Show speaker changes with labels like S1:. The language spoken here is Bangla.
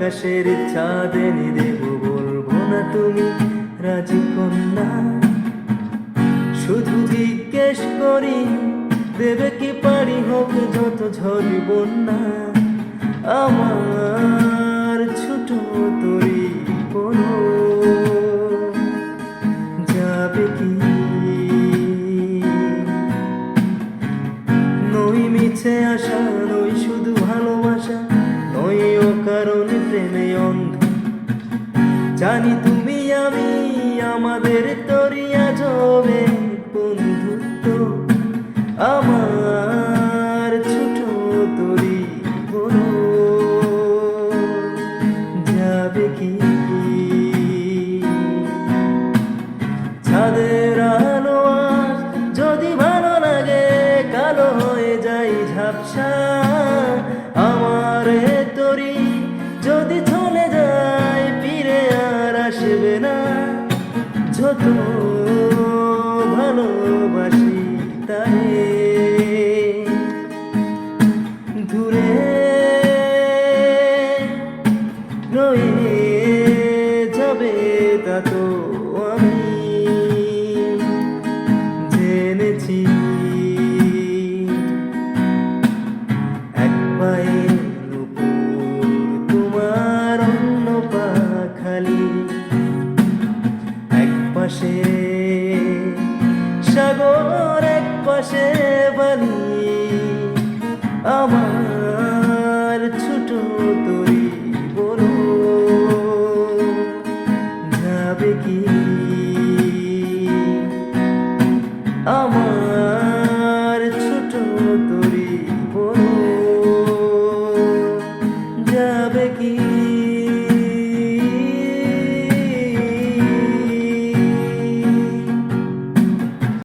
S1: আকাশের চাঁদে দেব, বলবো না তুমি রাজি কন্যা। শুধু জিজ্ঞেস করি দেবে কি পারি, হোক যত ঝড় বন্যা। আমার ছোট তরি বলো যাবে কি? নই মিছে আশা, নই শুধু ভালোবাসা, নই ও কারণ প্রেমে অন্ধ। জানি তুমি আমি আমাদের তরিয়া যাবে বন্ধুত্ব। আমার ছোট তরি বলো যাবে কি? ছাদের আলো আজ যদি ভালো লাগে, কালো হয়ে যাই ঝাপসা। আমার তরি যদি চলে যায়, ফিরে আর আসবে না। যত ভালোবাসি তাই দূরে রয়ে যাবে, তা তো আমি জেনেছি। এক পায়ে নুপুর তোমার, অন্য পা খালি। এক পাশে সাগর, এক পাশে বালি। আমার ছোট তরি বলো যাবে কি? আমার ছোট তরি বলো